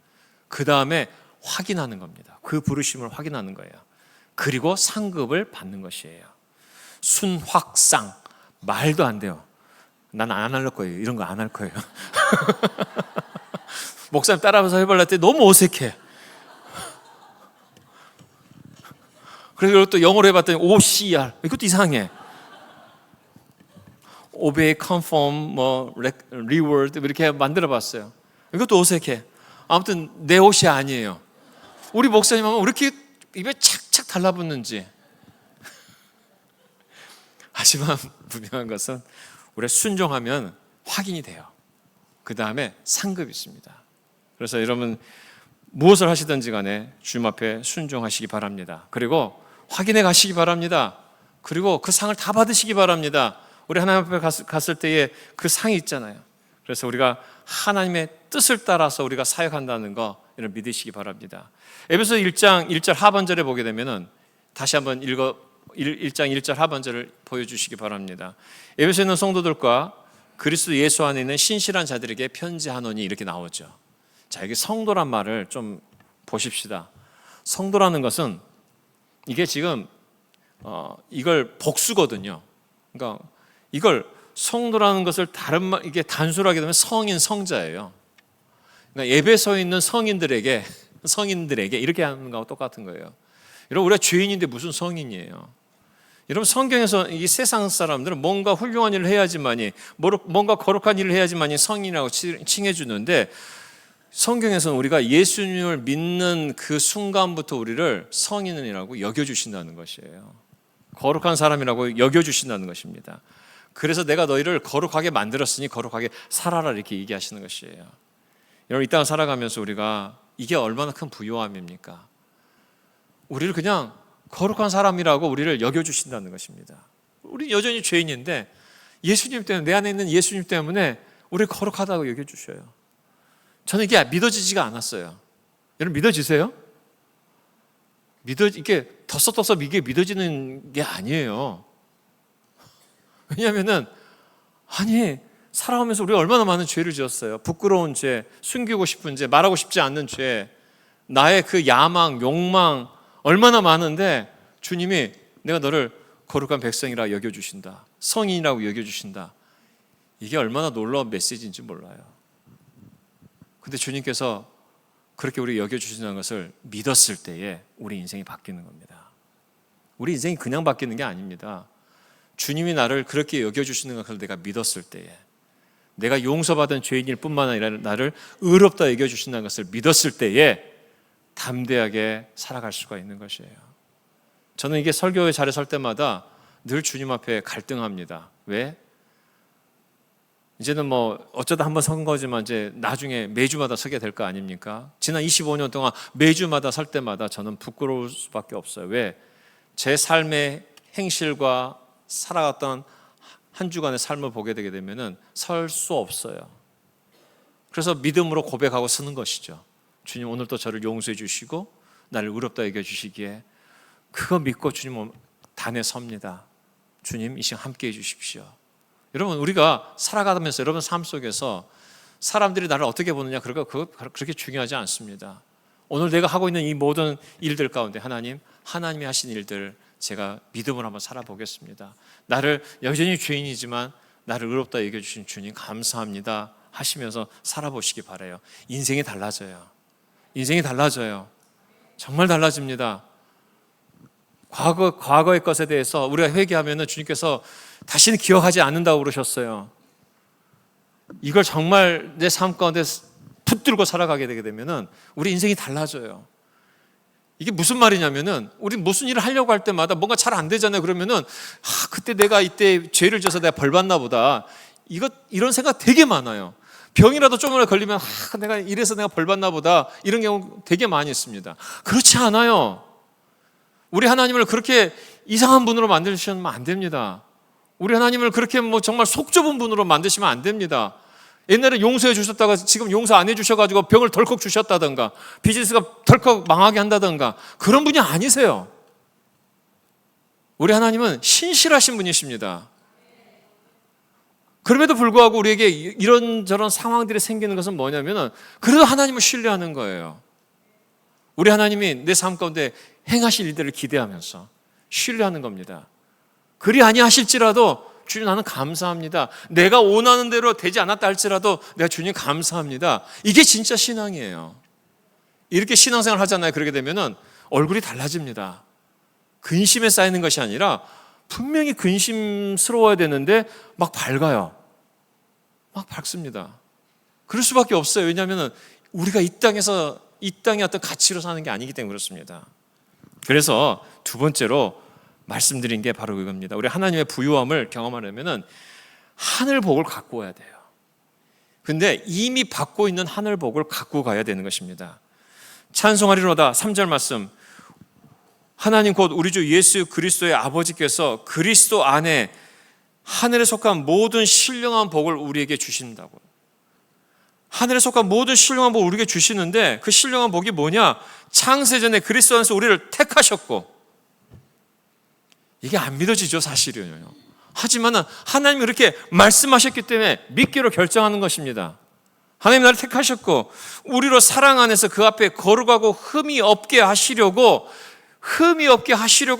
그 다음에 확인하는 겁니다. 그 부르심을 확인하는 거예요. 그리고 상급을 받는 것이에요. 순확상 말도 안 돼요. 난 안 할 거예요. 이런 거 안 할 거예요. 목사님 따라서 해볼라 때 너무 어색해. 그래서 또 영어로 해봤더니 OCR. 이것도 이상해. Obey, Conform, Reward 이렇게 만들어봤어요. 이것도 어색해. 아무튼 내 옷이 아니에요. 우리 목사님 하면 왜 이렇게 입에 착착 달라붙는지. 하지만 분명한 것은 우리가 순종하면 확인이 돼요. 그 다음에 상급이 있습니다. 그래서 여러분 무엇을 하시든지 간에 주님 앞에 순종하시기 바랍니다. 그리고 확인해 가시기 바랍니다. 그리고 그 상을 다 받으시기 바랍니다. 우리 하나님 앞에 갔을 때에 그 상이 있잖아요. 그래서 우리가 하나님의 뜻을 따라서 우리가 사역한다는 거 이런 믿으시기 바랍니다. 에베소 1장 1절 하반절에 보게 되면은 다시 한번 1장 1절 하반절을 보여주시기 바랍니다. 에베소에 있는 성도들과 그리스도 예수 안에 있는 신실한 자들에게 편지하노니 이렇게 나오죠. 자, 여기 성도란 말을 좀 보십시다. 성도라는 것은 이게 지금 이걸 복수거든요. 그러니까 이걸 성도라는 것을 이게 단순하게 되면 성인 성자예요. 그러니까 에베소에 있는 성인들에게 이렇게 하는 거하고 똑같은 거예요. 여러분 우리가 죄인인데 무슨 성인이에요? 여러분 성경에서 이 세상 사람들은 뭔가 훌륭한 일을 해야지만이 뭔가 거룩한 일을 해야지만이 성인이라고 칭해 주는데 성경에서는 우리가 예수님을 믿는 그 순간부터 우리를 성인이라고 여겨 주신다는 것이에요. 거룩한 사람이라고 여겨 주신다는 것입니다. 그래서 내가 너희를 거룩하게 만들었으니 거룩하게 살아라 이렇게 얘기하시는 것이에요. 여러분 이 땅을 살아가면서 우리가 이게 얼마나 큰 부요함입니까? 우리를 그냥 거룩한 사람이라고 우리를 여겨주신다는 것입니다. 우리 여전히 죄인인데 예수님 때문에 내 안에 있는 예수님 때문에 우리를 거룩하다고 여겨주셔요. 저는 이게 믿어지지가 않았어요. 여러분 믿어지세요? 이게 덧서떠서 이게 믿어지는 게 아니에요. 왜냐하면은 살아오면서 우리가 얼마나 많은 죄를 지었어요. 부끄러운 죄, 숨기고 싶은 죄, 말하고 싶지 않는 죄, 나의 그 야망, 욕망 얼마나 많은데 주님이 내가 너를 거룩한 백성이라 여겨주신다. 성인이라고 여겨주신다. 이게 얼마나 놀라운 메시지인지 몰라요. 근데 주님께서 그렇게 우리 여겨주신다는 것을 믿었을 때에 우리 인생이 바뀌는 겁니다. 우리 인생이 그냥 바뀌는 게 아닙니다. 주님이 나를 그렇게 여겨주시는 것을 내가 믿었을 때에 내가 용서받은 죄인일 뿐만 아니라 나를 의롭다 여겨주신다는 것을 믿었을 때에 담대하게 살아갈 수가 있는 것이에요. 저는 이게 설교의 자리에 설 때마다 늘 주님 앞에 갈등합니다. 왜? 이제는 어쩌다 한번 선 거지만 이제 나중에 매주마다 서게 될 거 아닙니까? 지난 25년 동안 매주마다 설 때마다 저는 부끄러울 수밖에 없어요. 왜? 제 삶의 행실과 살아갔던 한 주간의 삶을 보게 되게 되면은 설 수 없어요. 그래서 믿음으로 고백하고 서는 것이죠. 주님 오늘도 저를 용서해 주시고 나를 의롭다 여겨 주시기에 그거 믿고 주님 단에 섭니다. 주님 이 시간 함께 해 주십시오. 여러분 우리가 살아가면서 여러분 삶 속에서 사람들이 나를 어떻게 보느냐 그거 그렇게 중요하지 않습니다. 오늘 내가 하고 있는 이 모든 일들 가운데 하나님이 하신 일들 제가 믿음으로 한번 살아보겠습니다. 나를 여전히 죄인이지만 나를 의롭다 여겨주신 주님 감사합니다 하시면서 살아보시기 바라요. 인생이 달라져요. 정말 달라집니다. 과거의 것에 대해서 우리가 회개하면 주님께서 다시는 기억하지 않는다고 그러셨어요. 이걸 정말 내 삶 가운데 붙들고 살아가게 되게 되면 우리 인생이 달라져요. 이게 무슨 말이냐면은 우리 무슨 일을 하려고 할 때마다 뭔가 잘 안 되잖아요. 그러면은 그때 내가 이때 죄를 져서 내가 벌 받나 보다. 이런 생각 되게 많아요. 병이라도 조금이라도 걸리면 내가 이래서 내가 벌 받나 보다. 이런 경우 되게 많이 있습니다. 그렇지 않아요. 우리 하나님을 그렇게 이상한 분으로 만드시면 안 됩니다. 우리 하나님을 그렇게 정말 속 좁은 분으로 만드시면 안 됩니다. 옛날에 용서해 주셨다가 지금 용서 안 해 주셔가지고 병을 덜컥 주셨다든가 비즈니스가 덜컥 망하게 한다든가 그런 분이 아니세요. 우리 하나님은 신실하신 분이십니다. 그럼에도 불구하고 우리에게 이런저런 상황들이 생기는 것은 뭐냐면 그래도 하나님을 신뢰하는 거예요. 우리 하나님이 내 삶 가운데 행하실 일들을 기대하면서 신뢰하는 겁니다. 그리 아니하실지라도 주님 나는 감사합니다. 내가 원하는 대로 되지 않았다 할지라도 내가 주님 감사합니다. 이게 진짜 신앙이에요. 이렇게 신앙생활 하잖아요. 그렇게 되면은 얼굴이 달라집니다. 근심에 쌓이는 것이 아니라 분명히 근심스러워야 되는데 막 밝아요. 막 밝습니다. 그럴 수밖에 없어요. 왜냐하면 우리가 이 땅의 어떤 가치로 사는 게 아니기 때문에 그렇습니다. 그래서 두 번째로 말씀드린 게 바로 이겁니다. 우리 하나님의 부유함을 경험하려면 하늘 복을 갖고 와야 돼요. 근데 이미 받고 있는 하늘 복을 갖고 가야 되는 것입니다. 찬송하리로다 3절 말씀, 하나님 곧 우리 주 예수 그리스도의 아버지께서 그리스도 안에 하늘에 속한 모든 신령한 복을 우리에게 주신다고. 하늘에 속한 모든 신령한 복을 우리에게 주시는데 그 신령한 복이 뭐냐? 창세전에 그리스도 안에서 우리를 택하셨고, 이게 안 믿어지죠, 사실은요. 하지만 하나님이 그렇게 말씀하셨기 때문에 믿기로 결정하는 것입니다. 하나님 나를 택하셨고 우리로 사랑 안에서 그 앞에 거룩하고 흠이 없게 하시려고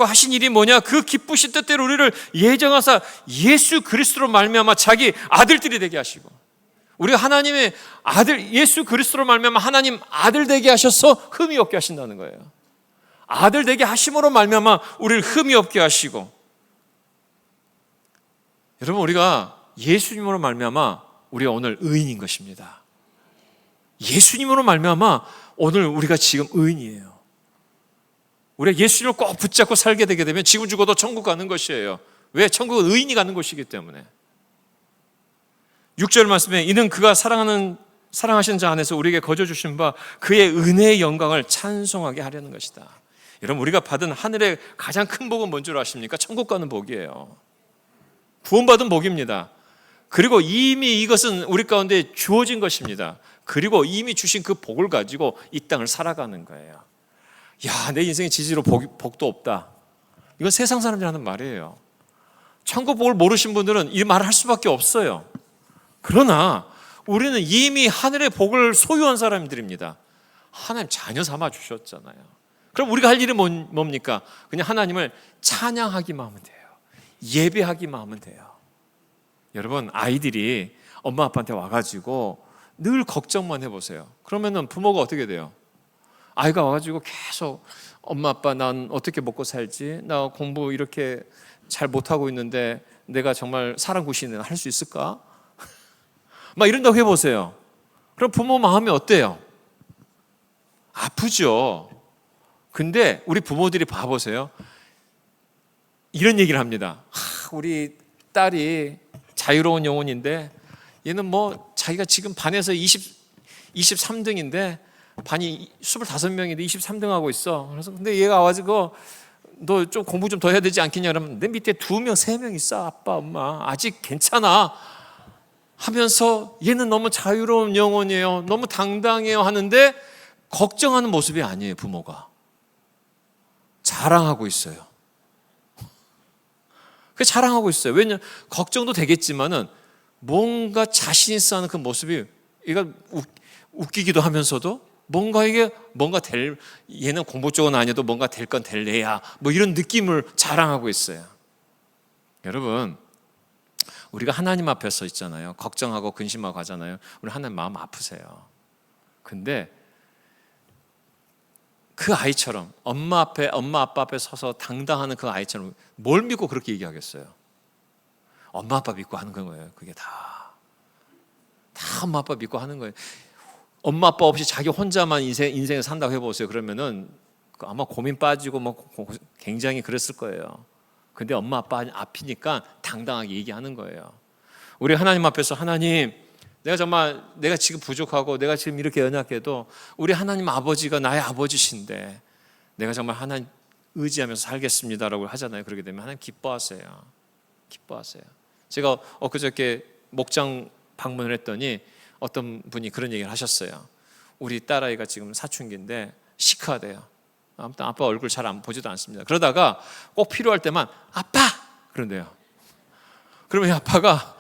하신 일이 뭐냐? 그 기쁘신 뜻대로 우리를 예정하사 예수 그리스도로 말미암아 자기 아들들이 되게 하시고, 우리가 하나님의 아들 예수 그리스도로 말미암아 하나님 아들 되게 하셔서 흠이 없게 하신다는 거예요. 아들 되게 하심으로 말미암아 우리를 흠이 없게 하시고, 여러분 우리가 예수님으로 말미암아 우리가 오늘 의인인 것입니다. 예수님으로 말미암아 오늘 우리가 지금 의인이에요. 우리가 예수님을 꼭 붙잡고 살게 되게 되면 지금 죽어도 천국 가는 것이에요. 왜? 천국은 의인이 가는 곳이기 때문에. 6절 말씀에 이는 그가 사랑하시는 자 안에서 우리에게 거저 주신 바 그의 은혜의 영광을 찬송하게 하려는 것이다. 여러분 우리가 받은 하늘의 가장 큰 복은 뭔 줄 아십니까? 천국 가는 복이에요. 구원받은 복입니다. 그리고 이미 이것은 우리 가운데 주어진 것입니다. 그리고 이미 주신 그 복을 가지고 이 땅을 살아가는 거예요. 야, 내 인생의 지지로 복도 없다. 이건 세상 사람들이 하는 말이에요. 천국 복을 모르신 분들은 이 말을 할 수밖에 없어요. 그러나 우리는 이미 하늘의 복을 소유한 사람들입니다. 하나님 자녀 삼아 주셨잖아요. 그럼 우리가 할 일이 뭡니까? 그냥 하나님을 찬양하기만 하면 돼요. 예배하기만 하면 돼요. 여러분 아이들이 엄마 아빠한테 와가지고 늘 걱정만 해보세요. 그러면은 부모가 어떻게 돼요? 아이가 와가지고 계속 엄마 아빠 난 어떻게 먹고 살지? 나 공부 이렇게 잘 못하고 있는데 내가 정말 사랑 구실은 할 수 있을까? 막 이런다고 해보세요. 그럼 부모 마음이 어때요? 아프죠. 근데 우리 부모들이 봐보세요. 이런 얘기를 합니다. 우리 딸이 자유로운 영혼인데 얘는 뭐 자기가 지금 반에서 23등인데 반이 25명인데 23등 하고 있어. 그래서 근데 얘가 와가지고 너 좀 공부 좀 더 해야 되지 않겠냐 그러면 내 밑에 2명, 3명 있어. 아빠, 엄마. 아직 괜찮아. 하면서 얘는 너무 자유로운 영혼이에요. 너무 당당해요 하는데 걱정하는 모습이 아니에요, 부모가. 자랑하고 있어요. 그 자랑하고 있어요. 왜냐면 걱정도 되겠지만은 뭔가 자신 있어 하는 그 모습이 얘가 웃기기도 하면서도 뭔가 얘는 공부 쪽은 아니어도 뭔가 될 건 될래야 뭐 이런 느낌을 자랑하고 있어요. 여러분 우리가 하나님 앞에 서 있잖아요. 걱정하고 근심하고 하잖아요. 우리 하나님 마음 아프세요. 근데 그 아이처럼 엄마 아빠 앞에 서서 당당하는 그 아이처럼 뭘 믿고 그렇게 얘기하겠어요? 엄마 아빠 믿고 하는 거예요. 그게 다 엄마 아빠 믿고 하는 거예요. 엄마 아빠 없이 자기 혼자만 인생을 산다고 해보세요. 그러면은 아마 고민 빠지고 뭐 굉장히 그랬을 거예요. 근데 엄마 아빠 앞이니까 당당하게 얘기하는 거예요. 우리 하나님 앞에서 하나님, 내가 지금 부족하고 내가 지금 이렇게 연약해도 우리 하나님 아버지가 나의 아버지신데 내가 정말 하나님 의지하면서 살겠습니다라고 하잖아요. 그렇게 되면 하나님 기뻐하세요. 제가 엊그저께 목장 방문을 했더니 어떤 분이 그런 얘기를 하셨어요. 우리 딸아이가 지금 사춘기인데 시크하대요. 아무튼 아빠 얼굴 잘 안 보지도 않습니다. 그러다가 꼭 필요할 때만 아빠! 그런대요. 그러면 아빠가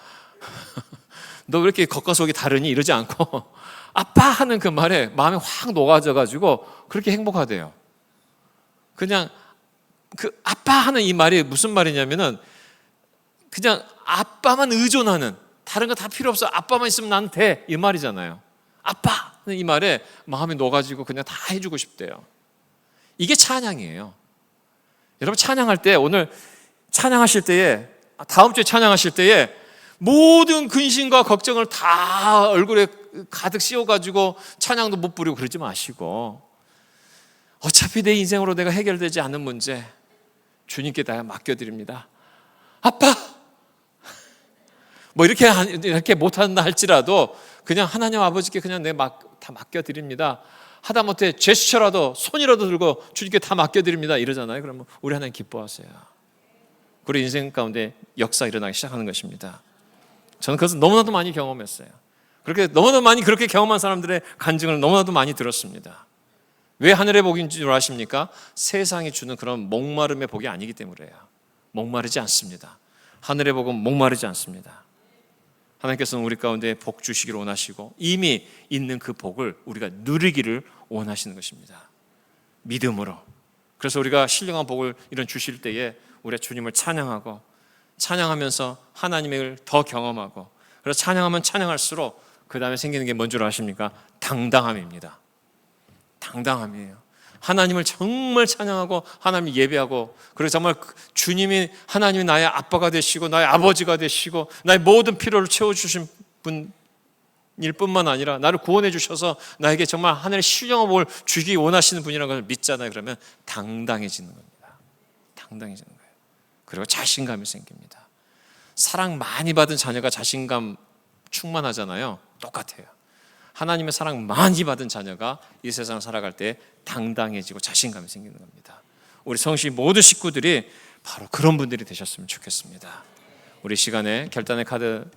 너 왜 이렇게 겉과 속이 다르니? 이러지 않고 아빠 하는 그 말에 마음이 확 녹아져가지고 그렇게 행복하대요. 그냥 그 아빠 하는 이 말이 무슨 말이냐면은 그냥 아빠만 의존하는, 다른 거 다 필요 없어, 아빠만 있으면 난 돼, 이 말이잖아요. 아빠 하는 이 말에 마음이 녹아지고 그냥 다 해주고 싶대요. 이게 찬양이에요. 여러분 찬양할 때, 오늘 찬양하실 때에, 다음 주에 찬양하실 때에 모든 근심과 걱정을 다 얼굴에 가득 씌워가지고 찬양도 못 부리고 그러지 마시고, 어차피 내 인생으로 내가 해결되지 않는 문제 주님께 다 맡겨드립니다. 아빠! 뭐 이렇게 못한다 할지라도 그냥 하나님 아버지께 그냥 다 맡겨드립니다. 하다못해 제스처라도 손이라도 들고 주님께 다 맡겨드립니다 이러잖아요. 그러면 우리 하나님 기뻐하세요. 우리 인생 가운데 역사 일어나기 시작하는 것입니다. 저는 그것을 너무나도 많이 경험했어요. 너무나도 많이 그렇게 경험한 사람들의 간증을 너무나도 많이 들었습니다. 왜 하늘의 복인 줄 아십니까? 세상이 주는 그런 목마름의 복이 아니기 때문이에요. 목마르지 않습니다. 하늘의 복은 목마르지 않습니다. 하나님께서는 우리 가운데 복 주시기를 원하시고 이미 있는 그 복을 우리가 누리기를 원하시는 것입니다. 믿음으로. 그래서 우리가 신령한 복을 이런 주실 때에 우리가 주님을 찬양하고 찬양하면서 하나님을 더 경험하고, 그래서 찬양하면 찬양할수록 그 다음에 생기는 게 뭔 줄 아십니까? 당당함입니다. 당당함이에요. 하나님을 정말 찬양하고 하나님 예배하고, 그리고 정말 주님이 하나님이 나의 아빠가 되시고 나의 아버지가 되시고 나의 모든 필요를 채워주신 분일 뿐만 아니라 나를 구원해 주셔서 나에게 정말 하늘의 신령한 복을 주기 원하시는 분이라는 걸 믿잖아요. 그러면 당당해지는 겁니다. 당당해지는 거예요. 그리고 자신감이 생깁니다. 사랑 많이 받은 자녀가 자신감 충만하잖아요. 똑같아요. 하나님의 사랑 많이 받은 자녀가 이 세상을 살아갈 때 당당해지고 자신감이 생기는 겁니다. 우리 성시 모든 식구들이 바로 그런 분들이 되셨으면 좋겠습니다. 우리 시간에 결단의 카드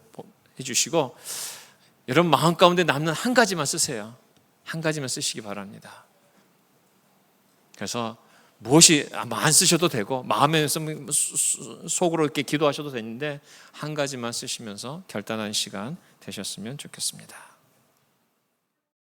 해주시고 여러분 마음 가운데 남는 한 가지만 쓰세요. 한 가지만 쓰시기 바랍니다. 그래서 무엇이 안 쓰셔도 되고 마음에서 속으로 이렇게 기도하셔도 되는데 한 가지만 쓰시면서 결단하는 시간 되셨으면 좋겠습니다.